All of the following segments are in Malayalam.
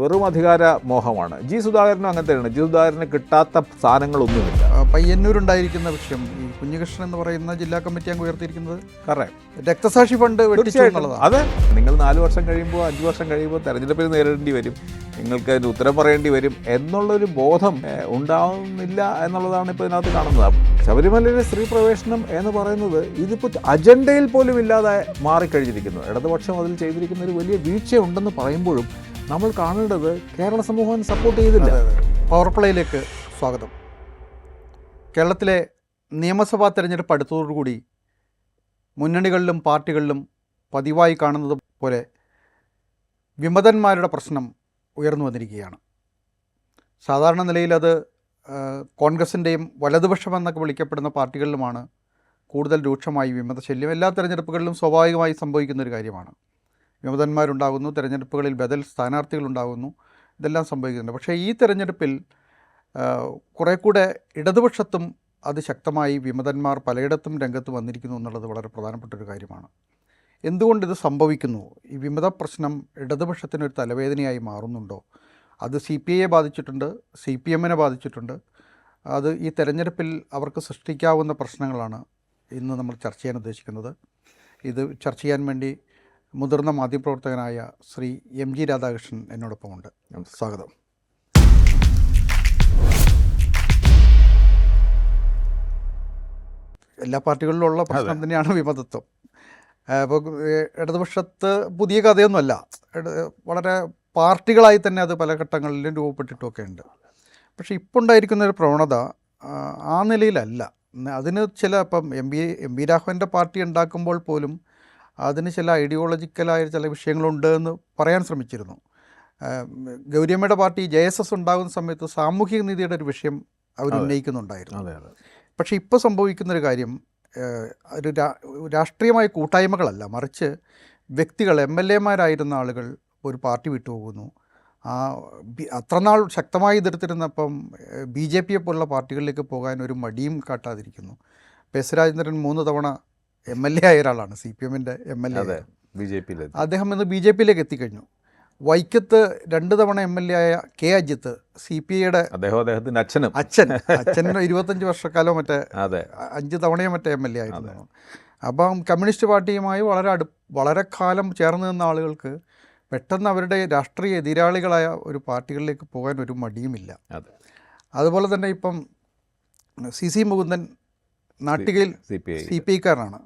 വെറും അധികാര മോഹമാണ്. ജി സുധാകരനും അങ്ങനെ തന്നെയാണ്. ജി സുധാകരന് കിട്ടാത്ത സാധനങ്ങളൊന്നുമില്ല. പയ്യന്നൂരുണ്ടായിരിക്കുന്ന വിഷയം ഈ കുഞ്ഞികൃഷ്ണൻ എന്ന് പറയുന്ന ജില്ലാ കമ്മിറ്റി അംഗം ഉയർത്തിയിരിക്കുന്നത് കറക്റ്റ് രക്തസാക്ഷി ഫണ്ട് തീർച്ചയായിട്ടും. അതെ, നിങ്ങൾ 4 വർഷം കഴിയുമ്പോൾ 5 വർഷം കഴിയുമ്പോൾ തെരഞ്ഞെടുപ്പിൽ നേരിടേണ്ടി വരും, നിങ്ങൾക്ക് അതിന് ഉത്തരം പറയേണ്ടി വരും എന്നുള്ളൊരു ബോധം ഉണ്ടാവുന്നില്ല എന്നുള്ളതാണ് ഇപ്പോൾ ഇതിനകത്ത് കാണുന്നത്. ശബരിമലയിലെ സ്ത്രീ പ്രവേശനം എന്ന് പറയുന്നത് ഇതിപ്പോൾ അജണ്ടയിൽ പോലും ഇല്ലാതെ മാറിക്കഴിഞ്ഞിരിക്കുന്നു. ഇടതുപക്ഷം അതിൽ ചെയ്തിരിക്കുന്ന ഒരു വലിയ വീഴ്ചയുണ്ടെന്ന് പറയുമ്പോഴും നമ്മൾ കാണേണ്ടത് കേരള സമൂഹം സപ്പോർട്ട് ചെയ്തില്ല. പവർ പ്ലേയിലേക്ക് സ്വാഗതം. കേരളത്തിലെ നിയമസഭാ തെരഞ്ഞെടുപ്പ് അടുത്തതോടുകൂടി മുന്നണികളിലും പാർട്ടികളിലും പതിവായി കാണുന്നത് പോലെ വിമതന്മാരുടെ പ്രശ്നം ഉയർന്നു വന്നിരിക്കുകയാണ്. സാധാരണ നിലയിൽ അത് കോൺഗ്രസിൻ്റെയും വലതുപക്ഷമെന്നൊക്കെ വിളിക്കപ്പെടുന്ന പാർട്ടികളിലുമാണ് കൂടുതൽ രൂക്ഷമായി വിമതശല്യം. എല്ലാ തെരഞ്ഞെടുപ്പുകളിലും സ്വാഭാവികമായി സംഭവിക്കുന്നൊരു കാര്യമാണ്. വിമതന്മാരുണ്ടാകുന്നു, തെരഞ്ഞെടുപ്പുകളിൽ ബദൽ സ്ഥാനാർത്ഥികളുണ്ടാകുന്നു, ഇതെല്ലാം സംഭവിക്കുന്നുണ്ട്. പക്ഷേ ഈ തെരഞ്ഞെടുപ്പിൽ കുറേ കൂടെ ഇടതുപക്ഷത്തും അതിശക്തമായി വിമതന്മാർ പലയിടത്തും രംഗത്ത് വന്നിരിക്കുന്നു എന്നുള്ളത് വളരെ പ്രധാനപ്പെട്ടൊരു കാര്യമാണ്. എന്തുകൊണ്ടിത് സംഭവിക്കുന്നു? ഈ വിമത പ്രശ്നം ഇടതുപക്ഷത്തിനൊരു തലവേദനയായി മാറുന്നുണ്ടോ? അത് CPIയെ ബാധിച്ചിട്ടുണ്ട്, CPMനെ ബാധിച്ചിട്ടുണ്ട്. അത് ഈ തെരഞ്ഞെടുപ്പിൽ അവർക്ക് സൃഷ്ടിക്കാവുന്ന പ്രശ്നങ്ങളാണ് ഇന്ന് നമ്മൾ ചർച്ച ചെയ്യാൻ ഉദ്ദേശിക്കുന്നത്. ഇത് ചർച്ച ചെയ്യാൻ വേണ്ടി മുതിർന്ന മാധ്യമപ്രവർത്തകനായ ശ്രീ MG രാധാകൃഷ്ണൻ എന്നോടൊപ്പമുണ്ട്. സ്വാഗതം. എല്ലാ പാർട്ടികളിലുള്ള പ്രശ്നം തന്നെയാണ് വിമതത്വം. അപ്പോൾ ഇടതുപക്ഷത്ത് പുതിയ കഥയൊന്നുമല്ല, വളരെ പാർട്ടികളായി തന്നെ അത് പല ഘട്ടങ്ങളിലും രൂപപ്പെട്ടിട്ടൊക്കെ ഉണ്ട്. പക്ഷേ ഇപ്പോൾ ഉണ്ടായിരിക്കുന്നൊരു പ്രവണത ആ നിലയിലല്ല. അതിന് ചില ഇപ്പം എം പി രാഘവൻ്റെ പാർട്ടി ഉണ്ടാക്കുമ്പോൾ പോലും അതിന് ചില ഐഡിയോളജിക്കലായ ചില വിഷയങ്ങളുണ്ട് എന്ന് പറയാൻ ശ്രമിച്ചിരുന്നു. ഗൗരിയമ്മയുടെ പാർട്ടി JSS ഉണ്ടാകുന്ന സമയത്ത് സാമൂഹിക നീതിയുടെ ഒരു വിഷയം അവർ ഉന്നയിക്കുന്നുണ്ടായിരുന്നു. പക്ഷേ ഇപ്പോൾ സംഭവിക്കുന്നൊരു കാര്യം ഒരു രാഷ്ട്രീയമായ കൂട്ടായ്മകളല്ല, മറിച്ച് വ്യക്തികൾ MLAമാരായിരുന്ന ആളുകൾ ഒരു പാർട്ടി വിട്ടുപോകുന്നു. അത്രനാൾ ശക്തമായി എതിർത്തിരുന്നപ്പം BJPയെ പോലുള്ള പാർട്ടികളിലേക്ക് പോകാൻ ഒരു മടിയും കാട്ടാതിരിക്കുന്നു. എസ് രാജേന്ദ്രൻ 3 തവണ MLA ആയ ഒരാളാണ്, CPMൻ്റെ MLA. അദ്ദേഹം ഇന്ന് BJPയിലേക്ക് എത്തിക്കഴിഞ്ഞു. വൈക്കത്ത് 2 തവണ MLA ആയ K അജിത്ത് CPIയുടെ അച്ഛൻ 25 വർഷക്കാലം മറ്റേ 5 തവണയോ മറ്റേ MLA ആയിരുന്നു. അപ്പം കമ്മ്യൂണിസ്റ്റ് പാർട്ടിയുമായി വളരെ കാലം ചേർന്ന് നിന്ന ആളുകൾക്ക് പെട്ടെന്ന് അവരുടെ രാഷ്ട്രീയ എതിരാളികളായ ഒരു പാർട്ടികളിലേക്ക് പോകാൻ ഒരു മടിയുമില്ല. അതുപോലെ തന്നെ ഇപ്പം CC മുകുന്ദൻ നാട്ടികയിൽ CPIക്കാരനാണ്.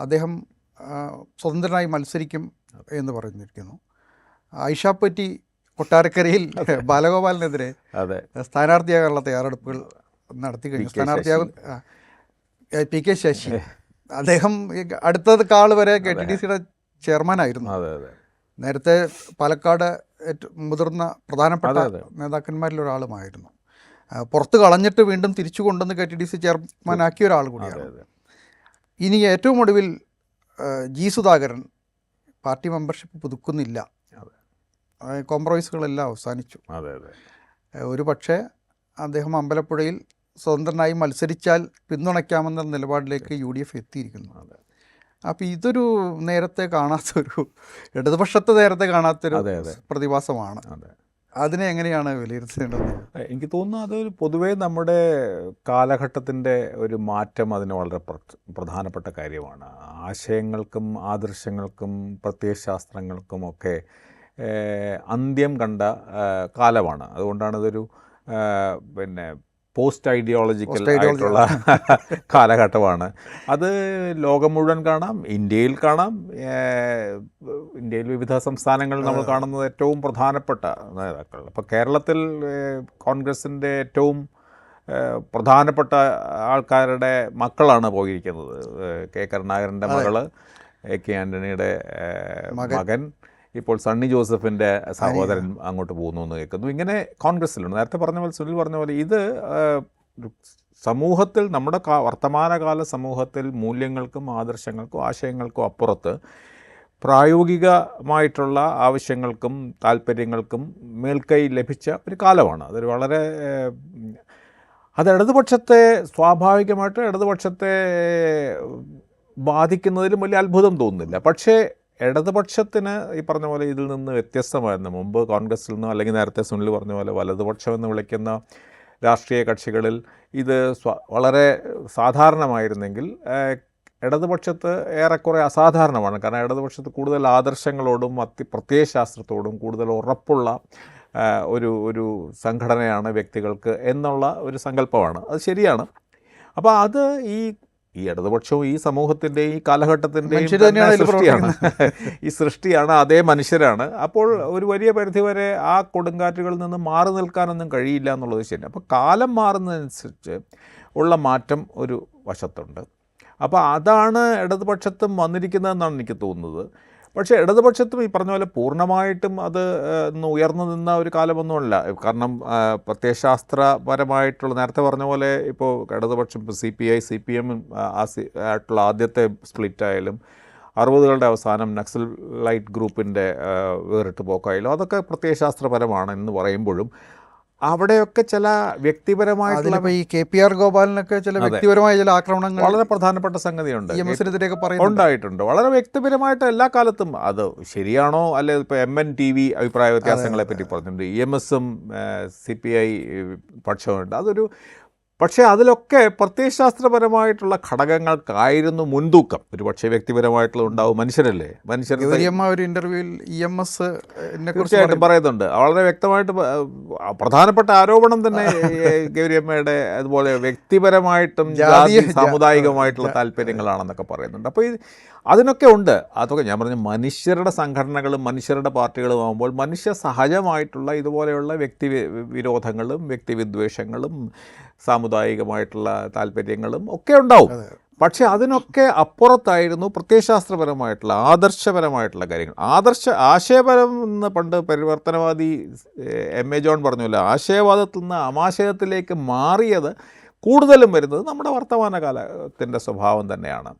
അദ്ദേഹം സ്വതന്ത്രനായി മത്സരിക്കും എന്ന് പറഞ്ഞിരിക്കുന്നു. ഐഷാപ്പറ്റി കൊട്ടാരക്കരയിൽ ബാലഗോപാലിനെതിരെ സ്ഥാനാർത്ഥിയാകാനുള്ള തയ്യാറെടുപ്പുകൾ നടത്തി കഴിഞ്ഞു. സ്ഥാനാർത്ഥിയാകും PK ശശി. അദ്ദേഹം അടുത്ത കാൾ വരെ KTDCയുടെ ചെയർമാനായിരുന്നു. നേരത്തെ പാലക്കാട് മുതിർന്ന പ്രധാനപ്പെട്ട നേതാക്കന്മാരിൽ ഒരാളുമായിരുന്നു. പുറത്ത് കളഞ്ഞിട്ട് വീണ്ടും തിരിച്ചു കൊണ്ടുവന്ന് KTDC ചെയർമാനാക്കിയ ഒരാൾ കൂടിയാണ്. ഇനി ഏറ്റവും ഒടുവിൽ G സുധാകരൻ പാർട്ടി മെമ്പർഷിപ്പ് പുതുക്കുന്നില്ല. കോംപ്രമൈസുകളെല്ലാം അവസാനിച്ചു. ഒരു പക്ഷേ അദ്ദേഹം അമ്പലപ്പുഴയിൽ സ്വതന്ത്രനായി മത്സരിച്ചാൽ പിന്തുണയ്ക്കാമെന്ന നിലപാടിലേക്ക് UDF എത്തിയിരിക്കുന്നു. അപ്പോൾ ഇതൊരു നേരത്തെ കാണാത്തൊരു, ഇടതുപക്ഷത്തെ നേരത്തെ കാണാത്തൊരു പ്രതിഭാസമാണ്. അതിനെ എങ്ങനെയാണ് വിലയിരുത്തേണ്ടത്? എനിക്ക് തോന്നുന്നു അതൊരു പൊതുവേ നമ്മുടെ കാലഘട്ടത്തിൻ്റെ ഒരു മാറ്റം അതിന് വളരെ പ്രധാനപ്പെട്ട കാര്യമാണ്. ആശയങ്ങൾക്കും ആദർശങ്ങൾക്കും പ്രത്യയശാസ്ത്രങ്ങൾക്കും ഒക്കെ അന്ത്യം കണ്ട കാലമാണ്. അതുകൊണ്ടാണ് ഇതൊരു പോസ്റ്റ് ഐഡിയോളജിക്കൽ ആയിട്ടുള്ള കാലഘട്ടമാണ്. അത് ലോകം മുഴുവൻ കാണാം, ഇന്ത്യയിൽ കാണാം. ഇന്ത്യയിൽ വിവിധ സംസ്ഥാനങ്ങളിൽ നമ്മൾ കാണുന്നത് ഏറ്റവും പ്രധാനപ്പെട്ട നേതാക്കൾ. അപ്പോൾ കേരളത്തിൽ കോൺഗ്രസിൻ്റെ ഏറ്റവും പ്രധാനപ്പെട്ട ആൾക്കാരുടെ മക്കളാണ് പോയിരിക്കുന്നത്. K കരുണാകരൻ്റെ മകള്, AK ആൻ്റണിയുടെ മകൻ, ഇപ്പോൾ സണ്ണി ജോസഫിൻ്റെ സഹോദരൻ അങ്ങോട്ട് പോകുന്നു എന്ന് കേൾക്കുന്നു. ഇങ്ങനെ കോൺഗ്രസ്സിലുണ്ട്. നേരത്തെ പറഞ്ഞ പോലെ, സുനിൽ പറഞ്ഞ പോലെ, ഇത് സമൂഹത്തിൽ, നമ്മുടെ വർത്തമാനകാല സമൂഹത്തിൽ മൂല്യങ്ങൾക്കും ആദർശങ്ങൾക്കും ആശയങ്ങൾക്കും അപ്പുറത്ത് പ്രായോഗികമായിട്ടുള്ള ആവശ്യങ്ങൾക്കും താല്പര്യങ്ങൾക്കും മേൽക്കൈ ലഭിച്ച ഒരു കാലമാണ്. അതൊരു വളരെ ഇടതുപക്ഷത്തെ സ്വാഭാവികമായിട്ട് ഇടതുപക്ഷത്തെ ബാധിക്കുന്നതിലും വലിയ അത്ഭുതം തോന്നുന്നില്ല. പക്ഷേ ഇടതുപക്ഷത്തിന് ഈ പറഞ്ഞ പോലെ ഇതിൽ നിന്ന് വ്യത്യസ്തമായിരുന്നു. മുമ്പ് കോൺഗ്രസിൽ നിന്നോ അല്ലെങ്കിൽ നേരത്തെ സുനിൽ പറഞ്ഞ പോലെ വലതുപക്ഷം എന്ന് വിളിക്കുന്ന രാഷ്ട്രീയ കക്ഷികളിൽ ഇത് വളരെ സാധാരണമായിരുന്നെങ്കിൽ ഇടതുപക്ഷത്ത് ഏറെക്കുറെ അസാധാരണമാണ്. കാരണം ഇടതുപക്ഷത്ത് കൂടുതൽ ആദർശങ്ങളോടും പ്രത്യയശാസ്ത്രത്തോടും കൂടുതൽ ഉറപ്പുള്ള ഒരു സംഘടനയാണ് വ്യക്തികൾക്ക് എന്നുള്ള ഒരു സങ്കല്പമാണ്. അത് ശരിയാണ്. അപ്പോൾ അത് ഈ ഇടതുപക്ഷവും ഈ സമൂഹത്തിൻ്റെയും ഈ കാലഘട്ടത്തിൻ്റെയും സൃഷ്ടിയാണ്. ഈ സൃഷ്ടിയാണ്, അതേ മനുഷ്യരാണ്. അപ്പോൾ ഒരു വലിയ പരിധിവരെ ആ കൊടുങ്കാറ്റുകളിൽ നിന്ന് മാറി നിൽക്കാനൊന്നും കഴിയില്ല എന്നുള്ളത് ശരി. അപ്പോൾ കാലം മാറുന്നതനുസരിച്ച് ഉള്ള മാറ്റം ഒരു വശത്തുണ്ട്. അപ്പോൾ അതാണ് ഇടതുപക്ഷത്തും വന്നിരിക്കുന്നതെന്നാണ് എനിക്ക് തോന്നുന്നത്. പക്ഷേ ഇടതുപക്ഷത്തും ഈ പറഞ്ഞ പോലെ പൂർണ്ണമായിട്ടും അത് ഉയർന്നു നിന്ന ഒരു കാലമൊന്നുമല്ല. കാരണം പ്രത്യയശാസ്ത്രപരമായിട്ടുള്ള നേരത്തെ പറഞ്ഞ പോലെ ഇപ്പോൾ ഇടതുപക്ഷം ഇപ്പോൾ CPI CPM ആയിട്ടുള്ള ആദ്യത്തെ സ്പ്ലിറ്റായാലും 60കളുടെ അവസാനം നക്സലൈറ്റ് ഗ്രൂപ്പിൻ്റെ വേറിട്ട് പോക്കായാലും അതൊക്കെ പ്രത്യയശാസ്ത്രപരമാണ് എന്ന് പറയുമ്പോഴും അവിടെയൊക്കെ ചില വ്യക്തിപരമായിട്ടുള്ള ഈ KPR ഗോപാലിനൊക്കെ ചില വ്യക്തിപരമായ ചില ആക്രമണങ്ങൾ വളരെ പ്രധാനപ്പെട്ട സംഗതിയുണ്ട്, EMSനെതിരെയൊക്കെ ഉണ്ടായിട്ടുണ്ട്. വളരെ വ്യക്തിപരമായിട്ട് എല്ലാ കാലത്തും അത് ശരിയാണോ അല്ലെ? ഇപ്പോൾ MNTV അഭിപ്രായ വ്യത്യാസങ്ങളെ പറ്റി പറഞ്ഞിട്ടുണ്ട്. EMSും CPI പക്ഷമുണ്ട്. പക്ഷേ അതിലൊക്കെ പ്രത്യയശാസ്ത്രപരമായിട്ടുള്ള ഘടകങ്ങൾക്കായിരുന്നു മുൻതൂക്കം. ഒരു പക്ഷേ വ്യക്തിപരമായിട്ടുള്ള ഉണ്ടാവും. മനുഷ്യരല്ലേ, ഒരു ഇന്റർവ്യൂവിൽ EMS തീർച്ചയായിട്ടും പറയുന്നുണ്ട്. വളരെ വ്യക്തമായിട്ട് പ്രധാനപ്പെട്ട ആരോപണം തന്നെ ഗൗരിയമ്മയുടെ അതുപോലെ വ്യക്തിപരമായിട്ടും സാമുദായികമായിട്ടുള്ള താല്പര്യങ്ങളാണെന്നൊക്കെ പറയുന്നുണ്ട്. അപ്പോൾ അതിനൊക്കെ ഉണ്ട്. അതൊക്കെ ഞാൻ പറഞ്ഞു മനുഷ്യരുടെ സംഘടനകളും മനുഷ്യരുടെ പാർട്ടികളും ആകുമ്പോൾ മനുഷ്യ സഹജമായിട്ടുള്ള ഇതുപോലെയുള്ള വ്യക്തി വിരോധങ്ങളും വ്യക്തിവിദ്വേഷങ്ങളും സാമുദായികമായിട്ടുള്ള താല്പര്യങ്ങളും ഒക്കെ ഉണ്ടാവും. പക്ഷേ അതിനൊക്കെ അപ്പുറത്തായിരുന്നു പ്രത്യയശാസ്ത്രപരമായിട്ടുള്ള ആദർശപരമായിട്ടുള്ള കാര്യങ്ങൾ. ആശയപരം എന്ന് പണ്ട് പരിവർത്തനവാദി MA ജോൺ പറഞ്ഞല്ലോ, ആശയവാദത്തിൽ നിന്ന് ആമാശയത്തിലേക്ക് മാറിയത് കൂടുതലും വരുന്നത് നമ്മുടെ വർത്തമാനകാലത്തിൻ്റെ സ്വഭാവം തന്നെയാണ്.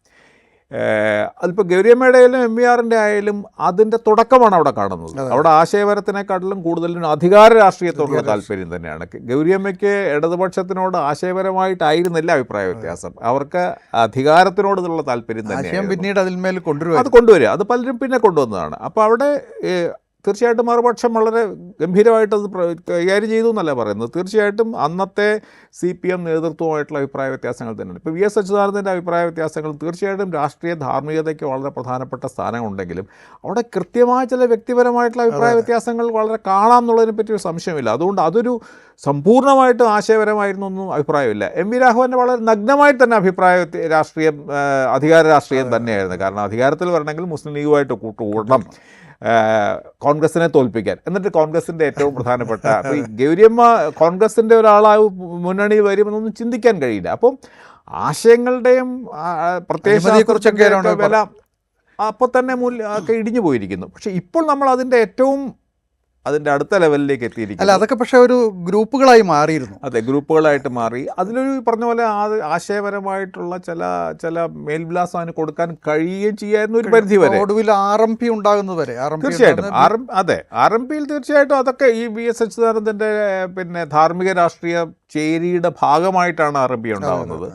അതിപ്പോൾ ഗൗരിയമ്മയുടെ ആയാലും MVRൻ്റെ ആയാലും അതിൻ്റെ തുടക്കമാണ് അവിടെ കാണുന്നത്. അവിടെ ആശയപരത്തിനെക്കാട്ടിലും കൂടുതലും അധികാര രാഷ്ട്രീയത്തോടുള്ള താല്പര്യം തന്നെയാണ്. ഗൗരിയമ്മയ്ക്ക് ഇടതുപക്ഷത്തിനോട് ആശയപരമായിട്ടായിരുന്നില്ല അഭിപ്രായ വ്യത്യാസം, അവർക്ക് അധികാരത്തിനോടുള്ള താല്പര്യം തന്നെയാണ്. പിന്നീട് അതിന്മേൽ കൊണ്ടുവരിക അത് പലരും പിന്നെ കൊണ്ടുവന്നതാണ്. അപ്പോൾ അവിടെ തീർച്ചയായിട്ടും മറുപക്ഷം വളരെ ഗംഭീരമായിട്ട് അത് കൈകാര്യം ചെയ്തു എന്നല്ല പറയുന്നത്. തീർച്ചയായിട്ടും അന്നത്തെ CPM നേതൃത്വമായിട്ടുള്ള അഭിപ്രായ വ്യത്യാസങ്ങൾ തന്നെയാണ്. ഇപ്പോൾ VS അച്യുതാനന്ദൻ്റെ അഭിപ്രായ വ്യത്യാസങ്ങൾ തീർച്ചയായിട്ടും രാഷ്ട്രീയ ധാർമ്മികതയ്ക്ക് വളരെ പ്രധാനപ്പെട്ട സ്ഥാനമുണ്ടെങ്കിലും അവിടെ കൃത്യമായ ചില വ്യക്തിപരമായിട്ടുള്ള അഭിപ്രായ വ്യത്യാസങ്ങൾ വളരെ കാണാം എന്നുള്ളതിനെ പറ്റി ഒരു സംശയമില്ല. അതുകൊണ്ട് അതൊരു സമ്പൂർണ്ണമായിട്ടും ആശയപരമായിരുന്നു ഒന്നും അഭിപ്രായമില്ല. MV രാഘവൻ്റെ വളരെ നഗ്നമായി തന്നെ രാഷ്ട്രീയം അധികാര രാഷ്ട്രീയം തന്നെയായിരുന്നു. കാരണം അധികാരത്തിൽ വരണമെങ്കിൽ മുസ്ലിം ലീഗുമായിട്ട് കൂട്ടുകൂടണം, കോൺഗ്രസിനെ തോൽപ്പിക്കാൻ. എന്നിട്ട് കോൺഗ്രസിൻ്റെ ഏറ്റവും പ്രധാനപ്പെട്ട അപ്പോൾ ഈ ഗൗരിയമ്മ കോൺഗ്രസിൻ്റെ ഒരാളായി മുന്നണി വരുമെന്നൊന്നും ചിന്തിക്കാൻ കഴിയില്ല. അപ്പം ആശയങ്ങളുടെയും പ്രത്യേകതയെക്കുറിച്ചൊക്കെ വില അപ്പോൾ തന്നെ ഒക്കെ ഇടിഞ്ഞു പോയിരിക്കുന്നു. പക്ഷേ ഇപ്പോൾ നമ്മൾ അതിൻ്റെ അടുത്ത ലെവലിലേക്ക് എത്തിയിരിക്കും. അതൊക്കെ പക്ഷേ ഒരു ഗ്രൂപ്പുകളായി മാറിയിരുന്നു. അതെ, ഗ്രൂപ്പുകളായിട്ട് മാറി. അതിലൊരു പറഞ്ഞ പോലെ ആശയപരമായിട്ടുള്ള ചില മേൽവിലാസം അതിന് കൊടുക്കാൻ കഴിയുകയും ചെയ്യായിരുന്നു ഒരു പരിധി വരെ. ഒടുവിൽ RMP ഉണ്ടാകുന്നത് വരെ തീർച്ചയായിട്ടും RMPയിൽ തീർച്ചയായിട്ടും അതൊക്കെ ഈ VS അച്യുതാനന്ദൻ്റെ പിന്നെ ധാർമ്മിക രാഷ്ട്രീയ ചേരിയുടെ ഭാഗമായിട്ടാണ് RMP ഉണ്ടാകുന്നത്.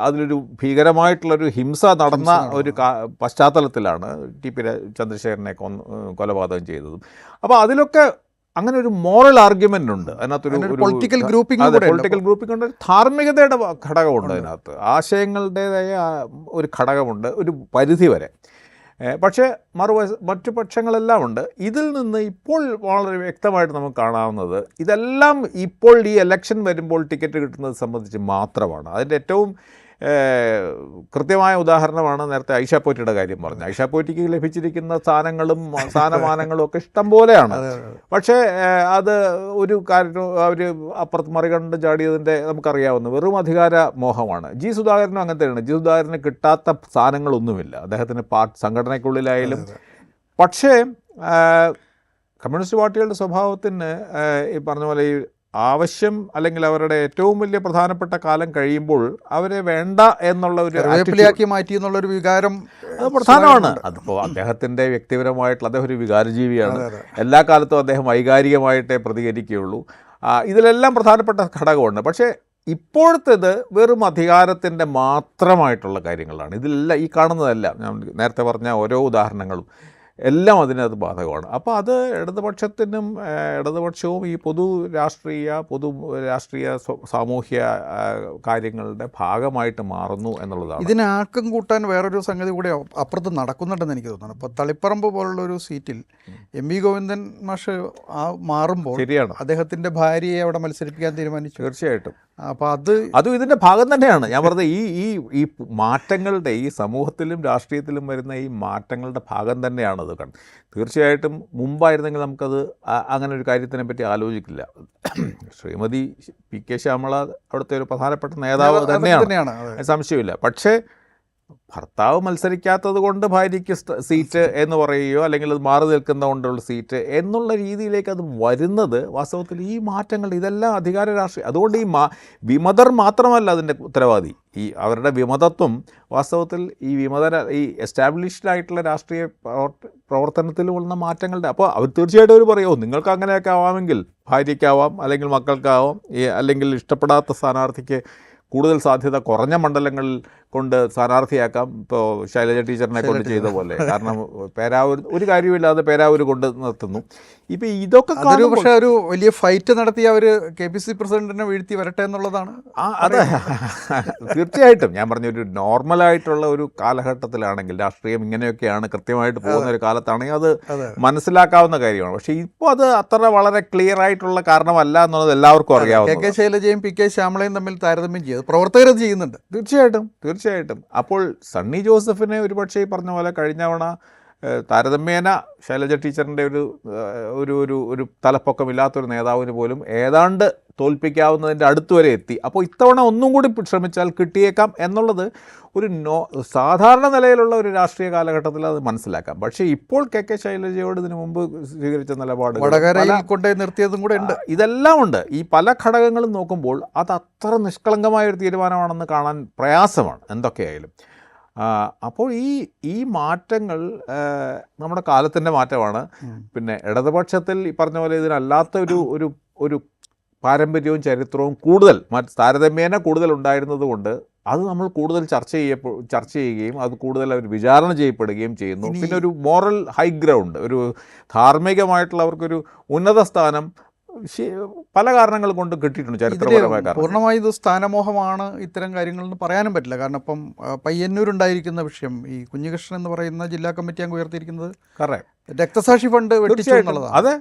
അതിലൊരു ഭീകരമായിട്ടുള്ളൊരു ഹിംസ നടന്ന ഒരു പശ്ചാത്തലത്തിലാണ് TP ചന്ദ്രശേഖരനെ കൊലപാതകം ചെയ്തതും. അപ്പോൾ അതിലൊക്കെ അങ്ങനെ ഒരു മോറൽ ആർഗ്യുമെൻ്റ് ഉണ്ട് അതിനകത്തൊരു പൊളിറ്റിക്കൽ ഗ്രൂപ്പിംഗ് ഉണ്ട്, ധാർമ്മികതയുടെ ഘടകമുണ്ട് അതിനകത്ത്, ആശയങ്ങളുടേതായ ഒരു ഘടകമുണ്ട് ഒരു പരിധി വരെ. പക്ഷേ മറ്റു പക്ഷങ്ങളെല്ലാം ഉണ്ട്. ഇതിൽ നിന്ന് ഇപ്പോൾ വളരെ വ്യക്തമായിട്ട് നമുക്ക് കാണാവുന്നത് ഇതെല്ലാം ഇപ്പോൾ ഈ ഇലക്ഷൻ വരുമ്പോൾ ടിക്കറ്റ് കിട്ടുന്നത് സംബന്ധിച്ച് മാത്രമാണ്. അതിൻ്റെ ഏറ്റവും കൃത്യമായ ഉദാഹരണമാണ് നേരത്തെ ഐഷ പോറ്റിയുടെ കാര്യം പറഞ്ഞു. ഐഷ പോറ്റിക്ക് ലഭിച്ചിരിക്കുന്ന സ്ഥാനമാനങ്ങളും ഒക്കെ ഇഷ്ടം പോലെയാണ്. പക്ഷേ അത് ഒരു കാര്യം അവർ അപ്പുറത്ത് മറികണ്ട് ചാടിയതിൻ്റെ നമുക്കറിയാവുന്ന വെറും അധികാര മോഹമാണ്. G സുധാകരനും അങ്ങനെ തന്നെയാണ്. G സുധാകരന് കിട്ടാത്ത സ്ഥാനങ്ങളൊന്നുമില്ല അദ്ദേഹത്തിന് സംഘടനയ്ക്കുള്ളിലായാലും. പക്ഷേ കമ്മ്യൂണിസ്റ്റ് പാർട്ടികളുടെ സ്വഭാവത്തിന് ഈ പറഞ്ഞ പോലെ ഈ ആവശ്യം അല്ലെങ്കിൽ അവരുടെ ഏറ്റവും വലിയ പ്രധാനപ്പെട്ട കാലം കഴിയുമ്പോൾ അവരെ വേണ്ട എന്നുള്ള ഒരു മാറ്റി എന്നുള്ളൊരു വികാരം അത് പ്രധാനമാണ്. അതിപ്പോൾ അദ്ദേഹത്തിൻ്റെ വ്യക്തിപരമായിട്ടുള്ള അദ്ദേഹം ഒരു വികാരജീവിയാണ്. എല്ലാ കാലത്തും അദ്ദേഹം വൈകാരികമായിട്ടേ പ്രതികരിക്കുകയുള്ളൂ. ഇതിലെല്ലാം പ്രധാനപ്പെട്ട ഘടകമുണ്ട്. പക്ഷേ ഇപ്പോഴത്തേത് വെറും അധികാരത്തിൻ്റെ മാത്രമായിട്ടുള്ള കാര്യങ്ങളാണ്. ഇതിലെല്ലാം ഈ കാണുന്നതെല്ലാം ഞാൻ നേരത്തെ പറഞ്ഞ ഓരോ ഉദാഹരണങ്ങളും എല്ലാം അതിനകത്ത് ബാധകമാണ്. അപ്പോൾ അത് ഇടതുപക്ഷവും ഈ പൊതു രാഷ്ട്രീയ സാമൂഹ്യ കാര്യങ്ങളുടെ ഭാഗമായിട്ട് മാറുന്നു എന്നുള്ളതാണ്. ഇതിനാക്കം കൂട്ടാൻ വേറൊരു സംഗതി കൂടി അപ്പുറത്ത് നടക്കുന്നുണ്ടെന്ന് എനിക്ക് തോന്നുന്നു. ഇപ്പോൾ തളിപ്പറമ്പ് പോലുള്ള ഒരു സീറ്റിൽ എം.വി. ഗോവിന്ദൻ മാഷ് മാറുമ്പോൾ ശരിയാണ്, അദ്ദേഹത്തിൻ്റെ ഭാര്യയെ അവിടെ മത്സരിപ്പിക്കാൻ തീരുമാനിച്ചു. തീർച്ചയായിട്ടും. അപ്പോൾ അതും ഇതിൻ്റെ ഭാഗം തന്നെയാണ്. ഞാൻ പറഞ്ഞത് ഈ മാറ്റങ്ങളുടെ, ഈ സമൂഹത്തിലും രാഷ്ട്രീയത്തിലും വരുന്ന ഈ മാറ്റങ്ങളുടെ ഭാഗം തന്നെയാണ് അത് കണ്ടത്. തീർച്ചയായിട്ടും മുമ്പായിരുന്നെങ്കിൽ നമുക്കത് അങ്ങനെ ഒരു കാര്യത്തിനെ പറ്റി ആലോചിക്കില്ല. ശ്രീമതി പി.കെ. ശ്യാമള അവിടുത്തെ ഒരു പ്രധാനപ്പെട്ട നേതാവ് തന്നെയാണ്, സംശയമില്ല. പക്ഷേ ഭർത്താവ് മത്സരിക്കാത്തത് കൊണ്ട് ഭാര്യയ്ക്ക് സീറ്റ് എന്ന് പറയുകയോ അല്ലെങ്കിൽ അത് മാറി നിൽക്കുന്ന കൊണ്ടുള്ള സീറ്റ് എന്നുള്ള രീതിയിലേക്ക് അത് വരുന്നത് വാസ്തവത്തിൽ ഈ മാറ്റങ്ങൾ ഇതെല്ലാം അധികാര രാഷ്ട്രീയം. അതുകൊണ്ട് ഈ വിമതർ മാത്രമല്ല അതിൻ്റെ ഉത്തരവാദി. ഈ അവരുടെ വിമതത്വം വാസ്തവത്തിൽ ഈ എസ്റ്റാബ്ലിഷ്ഡ് ആയിട്ടുള്ള രാഷ്ട്രീയ പ്രവർത്തനത്തിൽ വന്ന മാറ്റങ്ങളുടെ. അപ്പോൾ അവർ തീർച്ചയായിട്ടും അവർ പറയുമോ നിങ്ങൾക്ക് അങ്ങനെയൊക്കെ ആവാമെങ്കിൽ ഭാര്യയ്ക്കാവാം, അല്ലെങ്കിൽ മക്കൾക്കാവാം, അല്ലെങ്കിൽ ഇഷ്ടപ്പെടാത്ത സ്ഥാനാർത്ഥിക്ക് കൂടുതൽ സാധ്യത കുറഞ്ഞ മണ്ഡലങ്ങളിൽ കൊണ്ട് സ്ഥാനാർത്ഥിയാക്കാം. ഇപ്പോൾ ശൈലജ ടീച്ചറിനെ കൊണ്ട് ചെയ്ത പോലെ. കാരണം പേരാവൂർ ഒരു കാര്യമില്ലാതെ പേരാവൂർ കൊണ്ട് നിർത്തുന്നു. ഇപ്പോൾ ഇതൊക്കെ പക്ഷേ ഒരു വലിയ ഫൈറ്റ് നടത്തി അവർ KPCC പ്രസിഡന്റിനെ വീഴ്ത്തി വരട്ടെ എന്നുള്ളതാണ്. അതെ, തീർച്ചയായിട്ടും. ഞാൻ പറഞ്ഞ ഒരു നോർമലായിട്ടുള്ള ഒരു കാലഘട്ടത്തിലാണെങ്കിൽ, രാഷ്ട്രീയം ഇങ്ങനെയൊക്കെയാണ് കൃത്യമായിട്ട് പോകുന്ന ഒരു കാലത്താണെങ്കിൽ അത് മനസ്സിലാക്കാവുന്ന കാര്യമാണ്. പക്ഷേ ഇപ്പോൾ അത് അത്ര വളരെ ക്ലിയർ ആയിട്ടുള്ള കാരണമല്ല എന്നുള്ളത് എല്ലാവർക്കും അറിയാവുന്ന. KK ശൈലജയും PK ശ്യാമളയും തമ്മിൽ താരതമ്യം ചെയ്ത് പ്രവർത്തകരത് ചെയ്യുന്നുണ്ട്. തീർച്ചയായിട്ടും. അപ്പോൾ സണ്ണി ജോസഫിനെ ഒരുപക്ഷെ പറഞ്ഞ പോലെ കഴിഞ്ഞ തവണ താരതമ്യേന ശൈലജ ടീച്ചറിൻ്റെ ഒരു തലപ്പൊക്കമില്ലാത്തൊരു നേതാവിന് പോലും ഏതാണ്ട് തോൽപ്പിക്കാവുന്നതിൻ്റെ അടുത്ത് വരെ എത്തി. അപ്പോൾ ഇത്തവണ ഒന്നും കൂടി ശ്രമിച്ചാൽ കിട്ടിയേക്കാം എന്നുള്ളത് ഒരു സാധാരണ നിലയിലുള്ള ഒരു രാഷ്ട്രീയ കാലഘട്ടത്തിൽ അത് മനസ്സിലാക്കാം. പക്ഷേ ഇപ്പോൾ KK ശൈലജയോട് ഇതിനു മുമ്പ് സ്വീകരിച്ച നിലപാട് കൊണ്ടേ നിർത്തിയതും കൂടെ ഉണ്ട്. ഇതെല്ലാം ഉണ്ട്. ഈ പല ഘടകങ്ങളും നോക്കുമ്പോൾ അത് അത്ര നിഷ്കളങ്കമായ ഒരു തീരുമാനമാണെന്ന് കാണാൻ പ്രയാസമാണ് എന്തൊക്കെയായാലും. അപ്പോൾ ഈ മാറ്റങ്ങൾ നമ്മുടെ കാലത്തിൻ്റെ മാറ്റമാണ്. പിന്നെ ഇടതുപക്ഷത്തിൽ ഈ പറഞ്ഞ പോലെ ഇതിനല്ലാത്ത ഒരു പാരമ്പര്യവും ചരിത്രവും കൂടുതൽ താരതമ്യേന കൂടുതൽ ഉണ്ടായിരുന്നത് കൊണ്ട് അത് നമ്മൾ കൂടുതൽ ചർച്ച ചെയ്യുകയും അത് കൂടുതൽ അവർ വിചാരണ ചെയ്യപ്പെടുകയും ചെയ്യുന്നു. പിന്നെ ഒരു മോറൽ ഹൈ ഗ്രൗണ്ട്, ഒരു ധാർമ്മികമായിട്ടുള്ള അവർക്കൊരു ഉന്നത സ്ഥാനം പല കാരണങ്ങൾ കൊണ്ട് കിട്ടിയിട്ടുണ്ട്, ചരിത്രപരമായ കാരണം. പൂർണ്ണമായും ഇത് സ്ഥാനമോഹമാണ് ഇത്തരം കാര്യങ്ങളെന്ന് പറയാനും പറ്റില്ല. കാരണം ഇപ്പം പയ്യന്നൂരുണ്ടായിരിക്കുന്ന വിഷയം, ഈ കുഞ്ഞികൃഷ്ണൻ എന്ന് പറയുന്ന ജില്ലാ കമ്മിറ്റി അംഗം ഉയർത്തിയിരിക്കുന്നത് രക്തസാക്ഷി ഫണ്ട് വെട്ടിച്ചു എന്നുള്ളതാണ്. അതെ,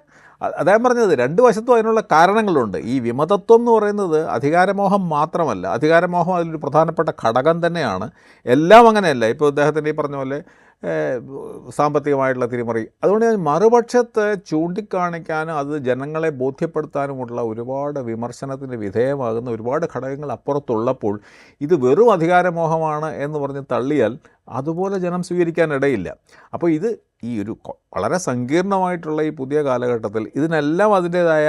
അദ്ദേഹം പറഞ്ഞത് രണ്ട് വശത്തും അതിനുള്ള കാരണങ്ങളുണ്ട്. ഈ വിമതത്വം എന്ന് പറയുന്നത് അധികാരമോഹം മാത്രമല്ല, അധികാരമോഹം അതിലൊരു പ്രധാനപ്പെട്ട ഘടകം തന്നെയാണ്. എല്ലാം അങ്ങനെയല്ല. ഇപ്പോൾ അദ്ദേഹത്തിൻ്റെ ഈ പറഞ്ഞ പോലെ സാമ്പത്തികമായിട്ടുള്ള തിരിമറി. അതുകൊണ്ട് ഞാൻ മറുപക്ഷത്തെ ചൂണ്ടിക്കാണിക്കാനും അത് ജനങ്ങളെ ബോധ്യപ്പെടുത്താനുമുള്ള ഒരുപാട് വിമർശനത്തിന് വിധേയമാകുന്ന ഒരുപാട് ഘടകങ്ങൾ അപ്പുറത്തുള്ളപ്പോൾ ഇത് വെറും അധികാരമോഹമാണ് എന്ന് പറഞ്ഞ് തള്ളിയാൽ അതുപോലെ ജനം സ്വീകരിക്കാനിടയില്ല. അപ്പോൾ ഇത് ഈ ഒരു വളരെ സങ്കീർണമായിട്ടുള്ള ഈ പുതിയ കാലഘട്ടത്തിൽ ഇതിനെല്ലാം അതിൻ്റേതായ